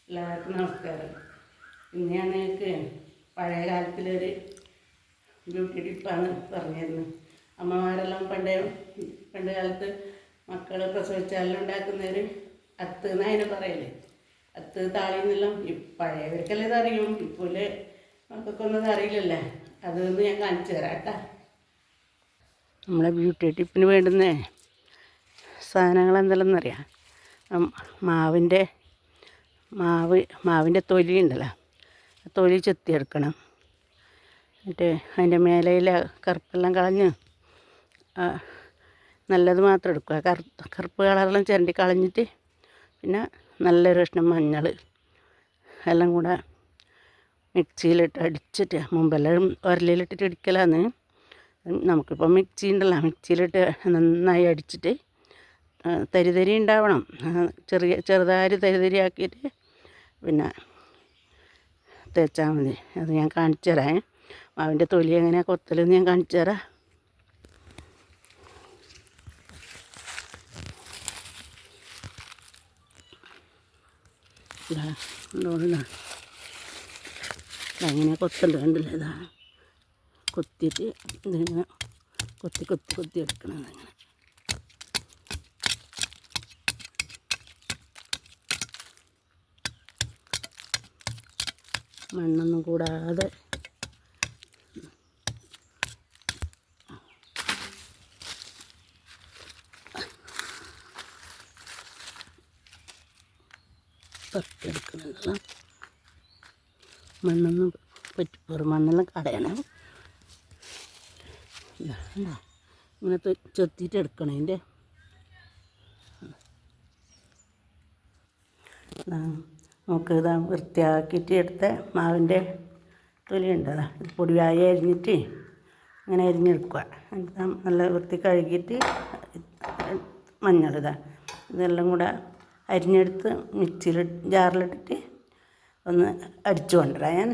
എല്ലാവർക്കും നമസ്കാരം. ഇന്ന് ഞാൻ നിങ്ങൾക്ക് പഴയ കാലത്തിലൊരു ബ്യൂട്ടി ടിപ്പാണ് പറഞ്ഞിരുന്നത്. അമ്മമാരെല്ലാം പണ്ട് കാലത്ത് മക്കൾ പ്രസവിച്ചാലും ഉണ്ടാക്കുന്നൊരു അത്ത് എന്നതിനെ പറയല്. അത്ത് താളിന്നെല്ലാം പഴയവർക്കെല്ലാം ഇതറിയും, ഇപ്പോലെ മക്കൾക്കൊന്നും ഇത് അറിയില്ലല്ലേ. അതൊന്ന് ഞാൻ കാണിച്ചു തരാം കേട്ടോ. നമ്മളെ ബ്യൂട്ടി ടിപ്പിന് വേണ്ടുന്ന സാധനങ്ങൾ എന്തെല്ലാമെന്നറിയാം. മാവിൻ്റെ തൊലി ഉണ്ടല്ലോ, ആ തൊലി ചെത്തിയെടുക്കണം. എന്നിട്ട് അതിൻ്റെ മേലയിലെ കറുപ്പെല്ലാം കളഞ്ഞ് നല്ലത് മാത്രം എടുക്കുക. കറുപ്പ് കളറെല്ലാം ചിരണ്ടി കളഞ്ഞിട്ട് പിന്നെ നല്ലൊരു കഷ്ണം മഞ്ഞൾ എല്ലാം കൂടെ മിക്സിയിലിട്ട് അടിച്ചിട്ട്, മുമ്പെല്ലാം ഉരലിലിട്ടിട്ട് ഇടിക്കലാന്ന്. നമുക്കിപ്പോൾ മിക്സി ഉണ്ടല്ലോ, മിക്സിയിലിട്ട് നന്നായി അടിച്ചിട്ട് തരി ഉണ്ടാവണം. ചെറുതായി തരി ആക്കിയിട്ട് പിന്നെ തേച്ചാൽ മതി. അത് ഞാൻ കാണിച്ചു തരാം. മാവിൻ്റെ തൊലി എങ്ങനെയാണ് കൊത്തലെന്ന് ഞാൻ കാണിച്ചു തരാം. അങ്ങനെ കൊത്തല് കണ്ടില്ല, ഇതാ കൊത്തിയിട്ട് ഇതിങ്ങനെ കൊത്തി എടുക്കണം. അങ്ങനെ മണ്ണൊന്നും കൂടാതെ പറിച്ചെടുക്കുന്നുണ്ടല്ലോ. മണ്ണൊന്നും പറ്റിപ്പോറും, മണ്ണെല്ലാം കളയണം. ഇങ്ങനെ ചെത്തിയിട്ട് എടുക്കണം. അതിൻ്റെ നമുക്ക് ഇതാ വൃത്തിയാക്കിയിട്ട് എടുത്ത മാവിൻ്റെ തൊലി ഉണ്ടതാ, പൊടിയായി അരിഞ്ഞിട്ട് ഇങ്ങനെ അരിഞ്ഞെടുക്കുക. എന്നിട്ട് നല്ല വൃത്തി കഴുകിയിട്ട് മഞ്ഞൾ ഇതെല്ലാം കൂടെ അരിഞ്ഞെടുത്ത് മിക്സിയിൽ ജാറിലിട്ടിട്ട് ഒന്ന് അടിച്ചു കൊണ്ടുവരാം.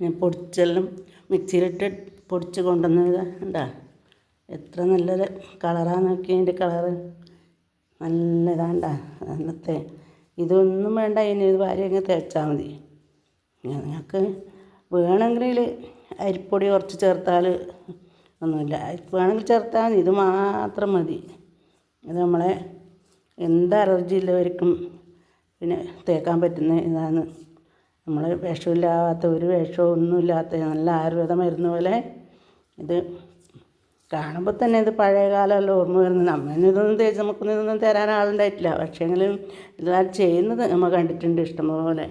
ഞാൻ പൊടിച്ചെല്ലാം മിക്സിയിലിട്ട് പൊടിച്ച് കൊണ്ടുവന്നത് ഉണ്ടാ. എത്ര നല്ലൊരു കളറാന്ന് നോക്കി, അതിൻ്റെ കളറ് നല്ല ഇതാണ്ടാ. അന്നത്തെ ഇതൊന്നും വേണ്ട, അതിന് ഇത് വാരി അങ്ങ് തേച്ചാൽ മതി. നിങ്ങൾക്ക് വേണമെങ്കിൽ അരിപ്പൊടി കുറച്ച് ചേർത്താൽ ഒന്നുമില്ല, അരിപ്പ് വേണമെങ്കിൽ ചേർത്താൽ മതി. ഇത് മാത്രം മതി. ഇത് നമ്മളെ എന്ത് അലർജി ഉള്ളവർക്കും പിന്നെ തേക്കാൻ പറ്റുന്ന ഇതാണ്. നമ്മൾ വിഷമില്ലാത്ത, ഒരു വിഷവും ഒന്നുമില്ലാത്ത നല്ല ആയുർവേദ മരുന്ന് പോലെ. ഇത് കാണുമ്പോൾ തന്നെ ഇത് പഴയ കാലമല്ല ഓർമ്മ വരുന്നത്. നമ്മളിതൊന്നും തേച്ച് നമുക്കൊന്നും ഇതൊന്നും തരാൻ ആളുണ്ടായിട്ടില്ല. പക്ഷേങ്കിലും ഇതെല്ലാം ചെയ്യുന്നത് നമ്മൾ കണ്ടിട്ടുണ്ട് ഇഷ്ടംപോലെ.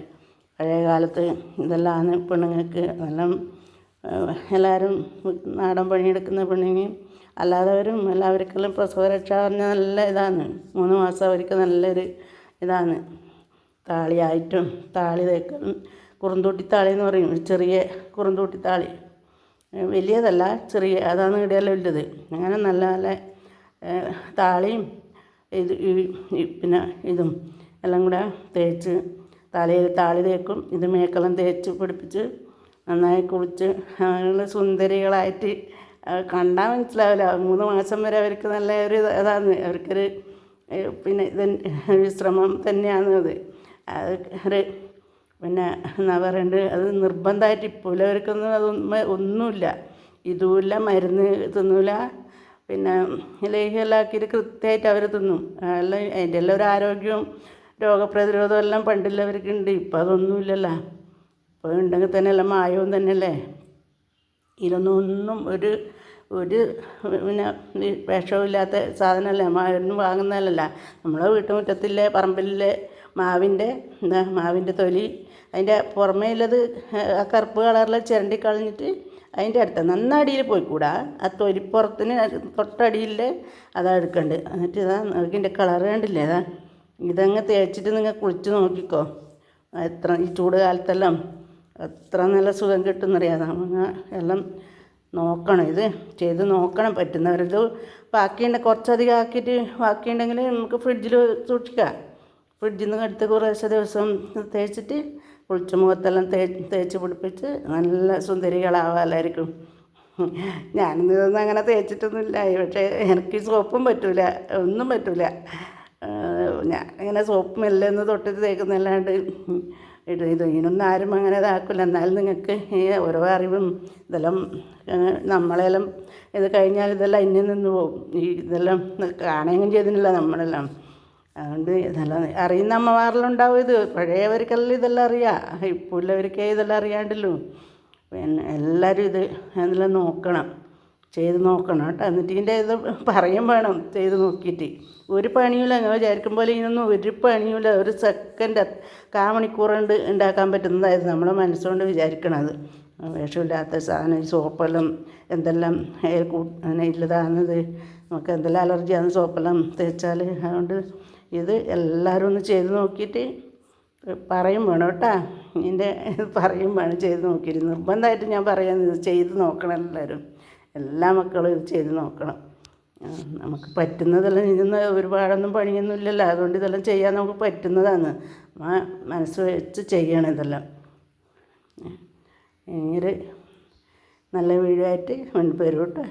പഴയ കാലത്ത് ഇതെല്ലാം പെണ്ണുങ്ങൾക്ക് എല്ലാം എല്ലാവരും നാടൻ പണിയെടുക്കുന്ന പെണ്ണുങ്ങൾ അല്ലാത്തവരും എല്ലാവർക്കെല്ലാം പ്രസവരക്ഷ പറഞ്ഞാൽ നല്ല ഇതാണ്. 3 മാസം അവർക്ക് നല്ലൊരു ഇതാണ്. താളിയായിട്ടും താളി തേക്കും, കുറുന്തോട്ടി താളി എന്ന് പറയും. ചെറിയ കുറുന്തോട്ടി താളി, വലിയതല്ല, ചെറിയ, അതാണ് ഇടയെല്ലാം ഉള്ളത്. അങ്ങനെ നല്ല നല്ല താളിയും പിന്നെ ഇതും എല്ലാം കൂടെ തേച്ച് തലയിൽ താളി തേക്കും. ഇത് മേക്കെല്ലാം തേച്ച് പിടിപ്പിച്ച് നന്നായി കുളിച്ച് അങ്ങനെയുള്ള സുന്ദരികളായിട്ട് കണ്ടാൽ മനസ്സിലാവില്ല. 3 മാസം വരെ അവർക്ക് നല്ല ഒരു ഇതാണ്. അവർക്കൊരു പിന്നെ വിശ്രമം തന്നെയാണ് അത്. ഒരു പിന്നെ എന്താ പറയണ്ടത്, അത് നിർബന്ധമായിട്ട് ഇപ്പോൾ അവർക്കൊന്നും ഒന്നുമില്ല. ഇതുമില്ല, മരുന്ന് തിന്നില്ല, പിന്നെ ലേഹ്യമെല്ലാം ആക്കിയിട്ട് കൃത്യമായിട്ട് അവർ തിന്നും. എല്ലാം അതിൻ്റെ എല്ലാം ഒരു ആരോഗ്യവും രോഗപ്രതിരോധവും എല്ലാം പണ്ടുള്ളവർക്ക് ഉണ്ട്. ഇപ്പം അതൊന്നുമില്ലല്ലോ. ഇപ്പോൾ ഉണ്ടെങ്കിൽ തന്നെ എല്ലാം മായവും തന്നെയല്ലേ. ഇതൊന്നും ഒരു പിന്നെ വിഷമില്ലാത്ത സാധനമല്ല, മരുന്ന് വാങ്ങുന്നതല്ല. നമ്മളെ വീട്ടുമുറ്റത്തിലെ പറമ്പിലെ മാവിൻ്റെ തൊലി, അതിൻ്റെ പുറമേ ഉള്ളത് ആ കറുപ്പ് കളറിൽ ചിരണ്ടി കളഞ്ഞിട്ട് അതിൻ്റെ അടുത്ത് നന്നടിയിൽ പോയിക്കൂടാ, ആ തൊലിപ്പുറത്തിന് തൊട്ടടിയിൽ അതാ എടുക്കേണ്ടത്. എന്നിട്ട് ഇതിൻ്റെ കളർ കണ്ടില്ലേ, ഇതങ്ങ് തേച്ചിട്ട് നിങ്ങൾ കുളിച്ച് നോക്കിക്കോ. എത്ര ഈ ചൂട് കാലത്തെല്ലാം എത്ര നല്ല സുഖം കിട്ടുമെന്നറിയാം. നമ്മൾ എല്ലാം നോക്കണം, ഇത് ചെയ്ത് നോക്കണം പറ്റുന്നവരത്. കുറച്ചധികം ആക്കിയിട്ട് ബാക്കിയുണ്ടെങ്കിൽ നമുക്ക് ഫ്രിഡ്ജിൽ സൂക്ഷിക്കാം. ഫ്രിഡ്ജിൽ നിന്ന് എടുത്ത് കുറേശ്ശെ ദിവസം തേച്ചിട്ട് കുളിച്ച മുഖത്തെല്ലാം തേച്ച് പിടിപ്പിച്ച് നല്ല സുന്ദരികളാവാം എല്ലാവർക്കും. ഞാനിതൊന്നും അങ്ങനെ തേച്ചിട്ടൊന്നുമില്ല. പക്ഷേ എനിക്ക് സോപ്പും പറ്റില്ല, ഒന്നും പറ്റില്ല. ഞാനിങ്ങനെ സോപ്പ് മെല്ലെ ഒന്ന് തൊട്ടിട്ട് തേക്കുന്നല്ലാണ്ട് ഇതിനൊന്നും ആരും അങ്ങനെ ഇതാക്കില്ല. എന്നാലും നിങ്ങൾക്ക് ഈ ഓരോ അറിവും ഇതെല്ലാം നമ്മളെല്ലാം ഇത് കഴിഞ്ഞാൽ ഇതെല്ലാം അന്യം നിന്ന് പോകും. ഇതെല്ലാം കാണുകയും ചെയ്തിട്ടില്ല നമ്മളെല്ലാം. അതുകൊണ്ട് ഇതെല്ലാം അറിയുന്ന അമ്മമാരിലുണ്ടാവും. ഇത് പഴയവർക്കെല്ലാം ഇതെല്ലാം അറിയാം. ഇപ്പോൾ ഉള്ളവർക്കേ ഇതെല്ലാം അറിയാണ്ടല്ലോ. പിന്നെ എല്ലാവരും ഇതെല്ലാം നോക്കണം, ചെയ്ത് നോക്കണം കേട്ടോ. എന്നിട്ട് ഇതിൻ്റെ ഇത് പറയും വേണം ചെയ്ത് നോക്കിയിട്ട്. ഒരു പണിയില്ല, ഞാൻ വിചാരിക്കും പോലെ ഇതിനൊന്നും ഒരു പണിയില്ല. ഒരു സെക്കൻഡ് കാമണിക്കൂർ കൊണ്ട് ഉണ്ടാക്കാൻ പറ്റുന്നതായിരുന്നു നമ്മളെ മനസ്സുകൊണ്ട് വിചാരിക്കണത്. വിഷമില്ലാത്ത സാധനം ഈ സോപ്പെല്ലാം എന്തെല്ലാം ഇല്ലതാകുന്നത്, നമുക്ക് എന്തെല്ലാം അലർജിയാണ് സോപ്പെല്ലാം തേച്ചാൽ. അതുകൊണ്ട് ഇത് എല്ലാവരും ഒന്ന് ചെയ്ത് നോക്കിയിട്ട് പറയും വേണം കേട്ടോ. ഇതിൻ്റെ പറയും വേണം ചെയ്ത് നോക്കിയിട്ട്. നിർബന്ധമായിട്ട് ഞാൻ പറയാൻ ഇത് ചെയ്ത് നോക്കണം. എല്ലാവരും, എല്ലാ മക്കളും ഇത് ചെയ്ത് നോക്കണം. നമുക്ക് പറ്റുന്നതെല്ലാം ഇതിന്ന് ഒരുപാടൊന്നും പണിയൊന്നും ഇല്ലല്ലോ. അതുകൊണ്ട് ഇതെല്ലാം ചെയ്യാൻ നമുക്ക് പറ്റുന്നതാണ്. മനസ്സ് വെച്ച് ചെയ്യണം ഇതെല്ലാം. ഇങ്ങനെ നല്ല വീഡിയോ ആയിട്ട് വരും കേട്ടോ.